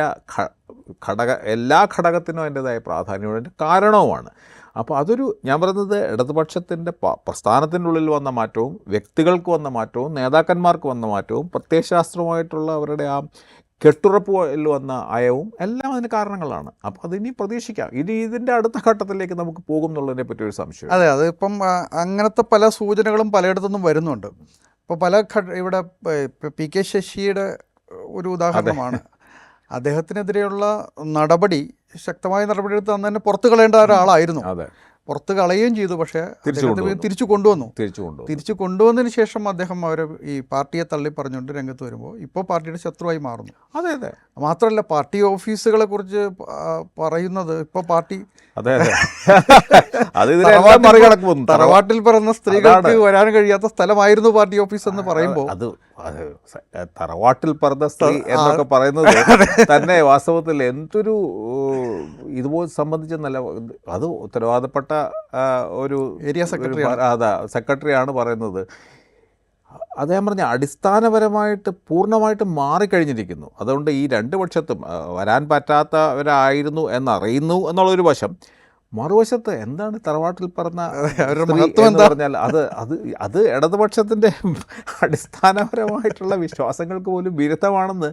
എല്ലാ ഘടകത്തിനും അതിൻ്റേതായ പ്രാധാന്യവും അതിൻ്റെ കാരണവുമാണ്. അപ്പോൾ ഞാൻ പറയുന്നത് ഇടതുപക്ഷത്തിൻ്റെ പ്രസ്ഥാനത്തിൻ്റെ ഉള്ളിൽ വന്ന മാറ്റവും വ്യക്തികൾക്ക് വന്ന മാറ്റവും നേതാക്കന്മാർക്ക് വന്ന മാറ്റവും പ്രത്യയശാസ്ത്രമായിട്ടുള്ള അവരുടെ ആ കെട്ടുറപ്പിൽ വന്ന അയവും എല്ലാം അതിന് കാരണങ്ങളാണ്. അപ്പോൾ അതിനി പ്രതീക്ഷിക്കാം. ഇതിൻ്റെ അടുത്ത ഘട്ടത്തിലേക്ക് നമുക്ക് പോകും എന്നുള്ളതിനെ പറ്റി ഒരു സംശയം. അതെ, അതിപ്പം അങ്ങനത്തെ പല സൂചനകളും പലയിടത്തുനിന്നും വരുന്നുണ്ട്. ഇപ്പോൾ ഇവിടെ PK ശശിയുടെ ഒരു ഉദാഹരണമാണ്. അദ്ദേഹത്തിനെതിരെയുള്ള നടപടി, ശക്തമായ നടപടി എടുത്ത് അന്ന് തന്നെ പുറത്തു കളയേണ്ട ഒരാളായിരുന്നു. പുറത്ത് കളയുകയും ചെയ്തു. പക്ഷേ തിരിച്ചു കൊണ്ടുവന്നതിന് ശേഷം അദ്ദേഹം ഈ പാർട്ടിയെ തള്ളി പറഞ്ഞുകൊണ്ട് രംഗത്ത് വരുമ്പോൾ ഇപ്പോൾ പാർട്ടിയുടെ ശത്രുവായി മാറുന്നു. അതെ. മാത്രമല്ല പാർട്ടി ഓഫീസുകളെ കുറിച്ച് പറയുന്നത് ഇപ്പോൾ പാർട്ടി തറവാട്ടിൽ പിറന്ന സ്ത്രീകൾക്ക് വരാൻ കഴിയാത്ത സ്ഥലമായിരുന്നു പാർട്ടി ഓഫീസ് എന്ന് പറയുമ്പോൾ തറവാട്ടിൽ പറഞ്ഞ സ്ത്രീ എന്നൊക്കെ പറയുന്നത് തന്നെ വാസ്തവത്തിൽ എന്തൊരു ഇതുപോലെ സംബന്ധിച്ചെന്നല്ല, അത് ഉത്തരവാദപ്പെട്ട ഒരു ഏരിയ സെക്രട്ടറിയാണ് പറയുന്നത്. അദ്ദേഹം പറഞ്ഞ അടിസ്ഥാനപരമായിട്ട് പൂർണ്ണമായിട്ട് മാറിക്കഴിഞ്ഞിരിക്കുന്നു. അതുകൊണ്ട് ഈ രണ്ട് പക്ഷത്തും വരാൻ പറ്റാത്തവരായിരുന്നു എന്നറിയുന്നു എന്നുള്ളൊരു വശം, മറുവശത്ത് എന്താണ് തറവാട്ടിൽ പറഞ്ഞ അവരുടെ സ്ത്രീ മഹത്വം എന്ന് എന്താ? പറഞ്ഞാൽ അത് ഇടതുപക്ഷത്തിൻ്റെ അടിസ്ഥാനപരമായിട്ടുള്ള വിശ്വാസങ്ങൾക്ക് പോലും വിരുദ്ധമാണെന്ന്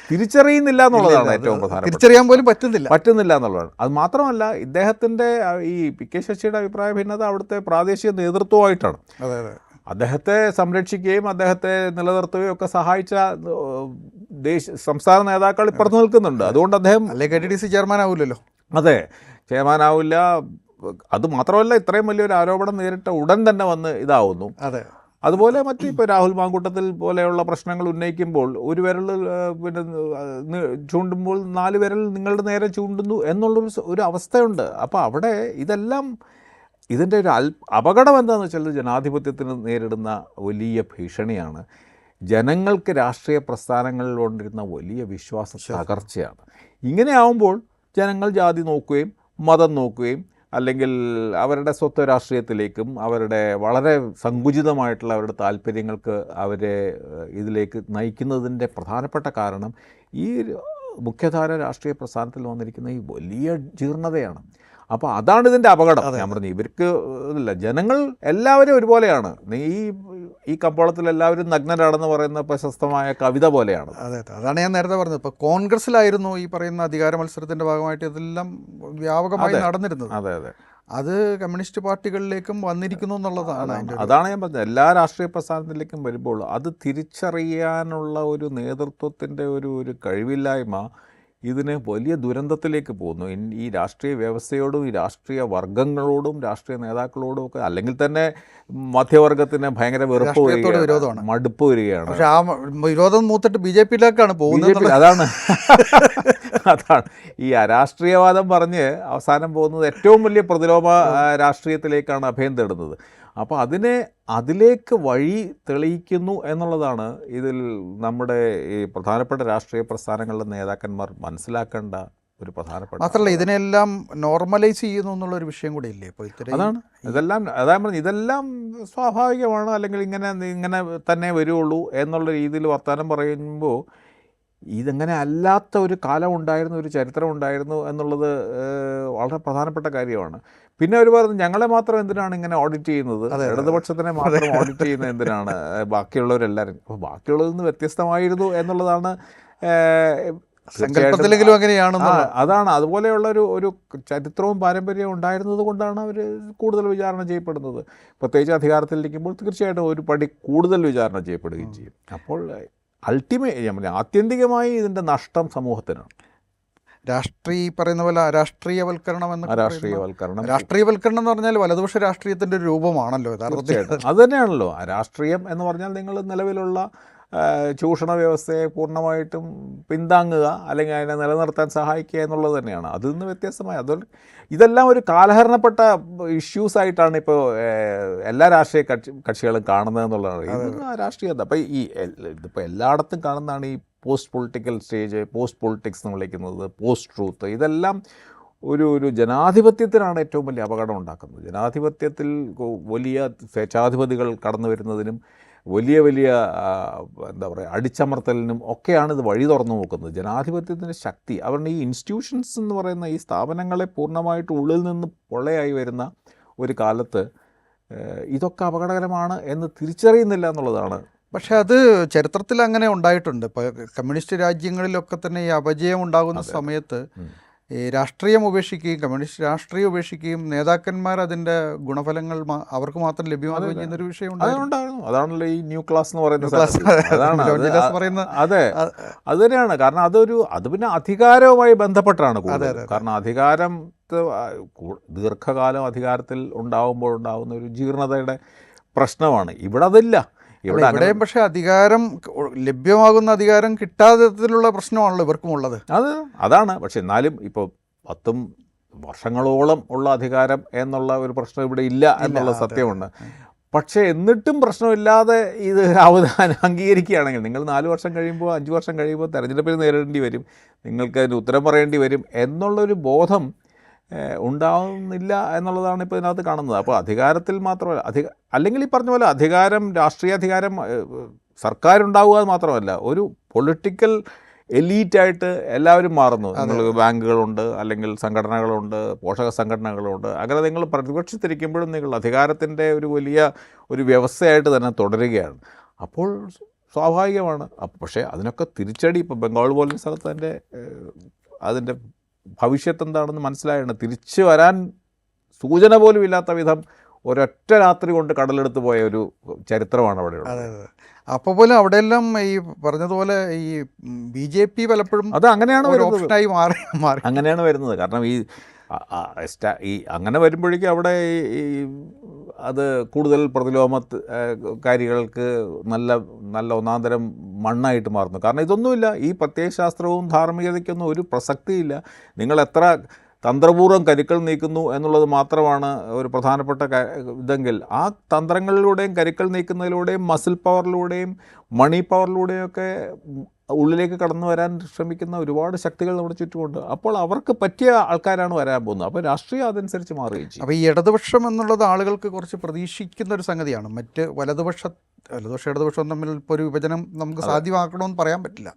തിരിച്ചറിയുന്നില്ല എന്നുള്ളതാണ് ഏറ്റവും പ്രധാനപ്പെട്ട. തിരിച്ചറിയാൻ പോലും പറ്റുന്നില്ല എന്നുള്ളതാണ്. അത് മാത്രമല്ല, ഇദ്ദേഹത്തിൻ്റെ ഈ പി കെ ശശിയുടെ അഭിപ്രായ ഭിന്നത അവിടുത്തെ പ്രാദേശിക നേതൃത്വമായിട്ടാണ്. അതെ അതെ. അദ്ദേഹത്തെ സംരക്ഷിക്കുകയും അദ്ദേഹത്തെ നിലനിർത്തുകയും ഒക്കെ സഹായിച്ച സംസ്ഥാന നേതാക്കൾ ഇപ്പുറത്ത് നിൽക്കുന്നുണ്ട്. അതുകൊണ്ട് അദ്ദേഹം അല്ലെ KTDC ചെയർമാൻ ആവില്ലല്ലോ. അതെ, ചെയർമാനാവില്ല. അതുമാത്രമല്ല, ഇത്രയും വലിയൊരു ആരോപണം നേരിട്ട ഉടൻ തന്നെ വന്ന് ഇതാവുന്നു. അതെ. അതുപോലെ ഇപ്പോൾ രാഹുൽ മാങ്കൂട്ടത്തിൽ പോലെയുള്ള പ്രശ്നങ്ങൾ ഉന്നയിക്കുമ്പോൾ ഒരു വിരൽ പിന്നെ ചൂണ്ടുമ്പോൾ 4 വിരൽ നിങ്ങളുടെ നേരെ ചൂണ്ടുന്നു എന്നുള്ളൊരു അവസ്ഥയുണ്ട്. അപ്പോൾ അവിടെ ഇതിൻ്റെ ഒരു അപകടം എന്താണെന്ന് വെച്ചാൽ ജനാധിപത്യത്തിന് നേരിടുന്ന വലിയ ഭീഷണിയാണ്. ജനങ്ങൾക്ക് രാഷ്ട്രീയ പ്രസ്ഥാനങ്ങളിൽ കൊണ്ടിരുന്ന വലിയ വിശ്വാസ തകർച്ചയാണ്. ഇങ്ങനെ ആവുമ്പോൾ ജനങ്ങൾ ജാതി നോക്കുകയും മതം നോക്കുകയും അല്ലെങ്കിൽ അവരുടെ സ്വത്ത് രാഷ്ട്രീയത്തിലേക്കും അവരുടെ വളരെ സങ്കുചിതമായിട്ടുള്ള അവരുടെ താല്പര്യങ്ങൾക്ക് അവരെ ഇതിലേക്ക് നയിക്കുന്നതിൻ്റെ പ്രധാനപ്പെട്ട കാരണം ഈ മുഖ്യധാര രാഷ്ട്രീയ പ്രസ്ഥാനത്തിൽ വന്നിരിക്കുന്ന ഈ വലിയ ജീർണതയാണ്. അപ്പോൾ അതാണ് ഇതിൻ്റെ അപകടം. ഞാൻ പറഞ്ഞു, ഇവർക്ക് ഇതില്ല. ജനങ്ങൾ എല്ലാവരും ഒരുപോലെയാണ്. ഈ കമ്പോളത്തിൽ എല്ലാവരും നഗ്നരാണെന്ന് പറയുന്ന പ്രശസ്തമായ കവിത പോലെയാണ്. അതെ, അതാണ് ഞാൻ നേരത്തെ പറഞ്ഞത്. ഇപ്പോൾ കോൺഗ്രസ്സിലായിരുന്നു ഈ പറയുന്ന അധികാര മത്സരത്തിൻ്റെ ഭാഗമായിട്ട് ഇതെല്ലാം വ്യാപകമായി നടന്നിരുന്നത്. അതെ അതെ. അത് കമ്മ്യൂണിസ്റ്റ് പാർട്ടികളിലേക്കും വന്നിരിക്കുന്നു എന്നുള്ളതാണ്. അതാണ് ഞാൻ പറഞ്ഞത്. എല്ലാ രാഷ്ട്രീയ പ്രസ്ഥാനത്തിലേക്കും വരുമ്പോൾ അത് തിരിച്ചറിയാനുള്ള ഒരു നേതൃത്വത്തിൻ്റെ ഒരു കഴിവില്ലായ്മ ഇതിന് വലിയ ദുരന്തത്തിലേക്ക് പോകുന്നു. ഈ രാഷ്ട്രീയ വ്യവസ്ഥയോടും ഈ രാഷ്ട്രീയ വർഗങ്ങളോടും രാഷ്ട്രീയ നേതാക്കളോടും ഒക്കെ, അല്ലെങ്കിൽ തന്നെ മധ്യവർഗത്തിന് ഭയങ്കര വെറുപ്പ് വരികയാണ്, മടുപ്പ് വരികയാണ്. പക്ഷേ ആ വിരോധം മൂത്തിട്ട് BJPയിലേക്കാണ് പോകുന്നത്. അതാണ് ഈ അരാഷ്ട്രീയവാദം പറഞ്ഞ് അവസാനം പോകുന്നത് ഏറ്റവും വലിയ പ്രതിലോമ രാഷ്ട്രീയത്തിലേക്കാണ് അഭയം തേടുന്നത്. അപ്പോൾ അതിലേക്ക് വഴി തെളിയിക്കുന്നു എന്നുള്ളതാണ് ഇതിൽ നമ്മുടെ ഈ പ്രധാനപ്പെട്ട രാഷ്ട്രീയ പ്രസ്ഥാനങ്ങളുടെ നേതാക്കന്മാർ മനസ്സിലാക്കേണ്ട ഒരു പ്രധാനപ്പെട്ട. മാത്രമല്ല, ഇതിനെല്ലാം നോർമലൈസ് ചെയ്യുന്നു എന്നുള്ളൊരു വിഷയം കൂടി ഇല്ലേ ഇപ്പോൾ? അതാണ് അതായത് പറഞ്ഞു, ഇതെല്ലാം സ്വാഭാവികമാണ്, അല്ലെങ്കിൽ ഇങ്ങനെ തന്നെ വരുള്ളൂ എന്നുള്ള രീതിയിൽ വർത്തമാനം പറയുമ്പോൾ ഇതെങ്ങനെ അല്ലാത്ത ഒരു കാലം ഉണ്ടായിരുന്നു, ഒരു ചരിത്രം ഉണ്ടായിരുന്നു എന്നുള്ളത് വളരെ പ്രധാനപ്പെട്ട കാര്യമാണ്. പിന്നെ അവർ പറഞ്ഞു, ഞങ്ങളെ മാത്രം എന്തിനാണ് ഇങ്ങനെ ഓഡിറ്റ് ചെയ്യുന്നത്, ഇടതുപക്ഷത്തിനെ മാത്രം ഓഡിറ്റ് ചെയ്യുന്നത് എന്തിനാണ്, ബാക്കിയുള്ളവരെല്ലാവരും. അപ്പോൾ ബാക്കിയുള്ളതിൽ നിന്ന് വ്യത്യസ്തമായിരുന്നു എന്നുള്ളതാണ് സങ്കല്പത്തിലെങ്കിലും അങ്ങനെയാണെന്ന്. അതാണ്. അതുപോലെയുള്ള ഒരു ചരിത്രവും പാരമ്പര്യവും ഉണ്ടായിരുന്നത് കൊണ്ടാണ് അവർ കൂടുതൽ വിചാരണ ചെയ്യപ്പെടുന്നത്. പ്രത്യേകിച്ച് അധികാരത്തിലിരിക്കുമ്പോൾ തീർച്ചയായിട്ടും ഒരു പടി കൂടുതൽ വിചാരണ ചെയ്യപ്പെടുകയും ചെയ്യും. അപ്പോൾ ആത്യന്തികമായി ഇതിൻ്റെ നഷ്ടം സമൂഹത്തിനാണ്. പറയുന്ന പോലെ രാഷ്ട്രീയവൽക്കരണം എന്ന് പറഞ്ഞാൽ വലതുപക്ഷ രാഷ്ട്രീയത്തിൻ്റെ ഒരു രൂപമാണല്ലോ യഥാർത്ഥത്തിൽ. അത് തന്നെയാണല്ലോ രാഷ്ട്രീയം എന്ന് പറഞ്ഞാൽ. നിങ്ങൾ നിലവിലുള്ള ചൂഷണ വ്യവസ്ഥയെ പൂർണ്ണമായിട്ടും പിന്താങ്ങുക, അല്ലെങ്കിൽ അതിനെ നിലനിർത്താൻ സഹായിക്കുക എന്നുള്ളത് തന്നെയാണ്. അതിൽ നിന്ന് വ്യത്യസ്തമായി ഇതെല്ലാം ഒരു കാലഹരണപ്പെട്ട ഇഷ്യൂസായിട്ടാണ് ഇപ്പോൾ എല്ലാ രാഷ്ട്രീയ കക്ഷികളും കാണുന്നത് എന്നുള്ളതാണ്. ഇതൊന്നും രാഷ്ട്രീയത. അപ്പോൾ ഇതിപ്പോൾ എല്ലായിടത്തും കാണുന്നതാണ് ഈ post political stage, post politics എന്ന് വിളിക്കുന്നത്, പോസ്റ്റ് ട്രൂത്ത്. ഇതെല്ലാം ഒരു ജനാധിപത്യത്തിനാണ് ഏറ്റവും വലിയ അപകടം ഉണ്ടാക്കുന്നത്. ജനാധിപത്യത്തിൽ വലിയ സ്വേച്ഛാധിപതികൾ കടന്നു വരുന്നതിനും വലിയ എന്താ പറയുക അടിച്ചമർത്തലിനും ഒക്കെയാണ് ഇത് വഴി തുറന്നു നോക്കുന്നത്. ജനാധിപത്യത്തിൻ്റെ ശക്തി, അവരുടെ ഈ ഇൻസ്റ്റിറ്റ്യൂഷൻസ് എന്ന് പറയുന്ന ഈ സ്ഥാപനങ്ങളെ പൂർണ്ണമായിട്ട് ഉള്ളിൽ നിന്ന് പൊള്ളയായി വരുന്ന ഒരു കാലത്ത് ഇതൊക്കെ അപകടകരമാണ് എന്ന് തിരിച്ചറിയുന്നില്ല എന്നുള്ളതാണ്. പക്ഷേ അത് ചരിത്രത്തിൽ അങ്ങനെ ഉണ്ടായിട്ടുണ്ട്. ഇപ്പോൾ കമ്മ്യൂണിസ്റ്റ് രാജ്യങ്ങളിലൊക്കെ തന്നെ ഈ അപജയം ഉണ്ടാകുന്ന സമയത്ത് ഈ രാഷ്ട്രീയം ഉപേക്ഷിക്കുകയും കമ്മ്യൂണിസ്റ്റ് രാഷ്ട്രീയം ഉപേക്ഷിക്കുകയും നേതാക്കന്മാർ അതിൻ്റെ ഗുണഫലങ്ങൾ അവർക്ക് മാത്രം ലഭ്യമാകുകയും ചെയ്യുന്നൊരു വിഷയം ഉണ്ടായിരുന്നു. അതാണല്ലോ ഈ ന്യൂ ക്ലാസ് എന്ന് പറയുന്നത്. അതെ, അത് തന്നെയാണ്. കാരണം അത് പിന്നെ അധികാരവുമായി ബന്ധപ്പെട്ടാണ് കൂടുതൽ. കാരണം അധികാരം ദീർഘകാലം അധികാരത്തിൽ ഉണ്ടാകുന്ന ഒരു ജീർണതയുടെ പ്രശ്നമാണ്. ഇവിടെ അതില്ല. ഇവിടെയും പക്ഷേ അധികാരം ലഭ്യമാകുന്ന അധികാരം കിട്ടാത്തതിലുള്ള പ്രശ്നമാണല്ലോ ഇവർക്കുമുള്ളത്. അതാണ്. പക്ഷെ എന്നാലും ഇപ്പോൾ 10 വർഷങ്ങളോളം ഉള്ള അധികാരം എന്നുള്ള ഒരു പ്രശ്നം ഇവിടെ ഇല്ല എന്നുള്ള സത്യമുണ്ട്. പക്ഷേ എന്നിട്ടും പ്രശ്നമില്ലാതെ ഇത് അംഗീകരിക്കുകയാണെങ്കിൽ നിങ്ങൾ 4 വർഷം കഴിയുമ്പോൾ 5 വർഷം കഴിയുമ്പോൾ തെരഞ്ഞെടുപ്പിൽ നേരിടേണ്ടി വരും, നിങ്ങൾക്ക് അതിന് ഉത്തരം പറയേണ്ടി വരും എന്നുള്ളൊരു ബോധം ഉണ്ടാവുന്നില്ല എന്നുള്ളതാണ് ഇപ്പോൾ ഇതിനകത്ത് കാണുന്നത്. അപ്പോൾ അധികാരത്തിൽ മാത്രമല്ല, അല്ലെങ്കിൽ ഈ പറഞ്ഞ പോലെ രാഷ്ട്രീയ അധികാരം സർക്കാരുണ്ടാവുക മാത്രമല്ല, ഒരു പൊളിറ്റിക്കൽ എലീറ്റായിട്ട് എല്ലാവരും മാറുന്നു. നിങ്ങൾ ബാങ്കുകളുണ്ട്, അല്ലെങ്കിൽ സംഘടനകളുണ്ട്, പോഷക സംഘടനകളുണ്ട്. അങ്ങനെ നിങ്ങൾ പ്രതിപക്ഷത്തിരിക്കുമ്പോഴും നിങ്ങൾ അധികാരത്തിൻ്റെ ഒരു വലിയ ഒരു വ്യവസ്ഥയായിട്ട് തന്നെ തുടരുകയാണ്. അപ്പോൾ സ്വാഭാവികമാണ്. പക്ഷേ അതിനൊക്കെ തിരിച്ചടി ഇപ്പോൾ ബംഗാൾ പോലൊരു സ്ഥലത്ത് അതിൻ്റെ ഭവിഷ്യത്ത് എന്താണെന്ന് മനസ്സിലായാണ്. തിരിച്ചു വരാൻ സൂചന പോലും ഇല്ലാത്ത വിധം ഒരൊറ്റ രാത്രി കൊണ്ട് കടലെടുത്ത് പോയ ഒരു ചരിത്രമാണ് അവിടെയുള്ളത്. അതെ അതെ. അപ്പോൾ പോലും അവിടെയെല്ലാം ഈ പറഞ്ഞതുപോലെ ഈ BJP പലപ്പോഴും അത് അങ്ങനെയാണ് ഒരു വരുന്നത്. ഓപ്ഷനായി മാറി അങ്ങനെയാണ് വരുന്നത്. കാരണം ഈ അങ്ങനെ വരുമ്പോഴേക്കും അവിടെ ഈ അത് കൂടുതൽ പ്രതിലോമകാരികൾക്ക് നല്ല നല്ല ഒന്നാന്തരം മണ്ണായിട്ട് മാറുന്നു. കാരണം ഇതൊന്നുമില്ല, ഈ പ്രത്യയശാസ്ത്രവും ധാർമ്മികതയ്ക്കൊന്നും ഒരു പ്രസക്തിയില്ല. നിങ്ങൾ എത്ര തന്ത്രപൂർവ്വം കരുക്കൾ നീക്കുന്നു എന്നുള്ളത് മാത്രമാണ് ഒരു പ്രധാനപ്പെട്ട ഇതെങ്കിൽ, ആ തന്ത്രങ്ങളിലൂടെയും കരുക്കൾ നീക്കുന്നതിലൂടെയും മസിൽ പവറിലൂടെയും മണി പവറിലൂടെയൊക്കെ ഉള്ളിലേക്ക് കടന്നു വരാൻ ശ്രമിക്കുന്ന ഒരുപാട് ശക്തികൾ നമ്മുടെ ചുറ്റുമുണ്ട്. അപ്പോൾ അവർക്ക് പറ്റിയ ആൾക്കാരാണ് വരാൻ പോകുന്നത്. അപ്പോൾ രാഷ്ട്രീയം അതനുസരിച്ച് മാറുകയും ചെയ്യും. അപ്പോൾ ഈ ഇടതുപക്ഷം എന്നുള്ളത് ആളുകൾക്ക് കുറച്ച് പ്രതീക്ഷിക്കുന്ന ഒരു സംഗതിയാണ്. മറ്റ് വലതുപക്ഷം ഇടതുപക്ഷവും തമ്മിൽ ഇപ്പോൾ ഒരു വിഭജനം നമുക്ക് സാധ്യമാക്കണമെന്ന് പറയാൻ പറ്റില്ല.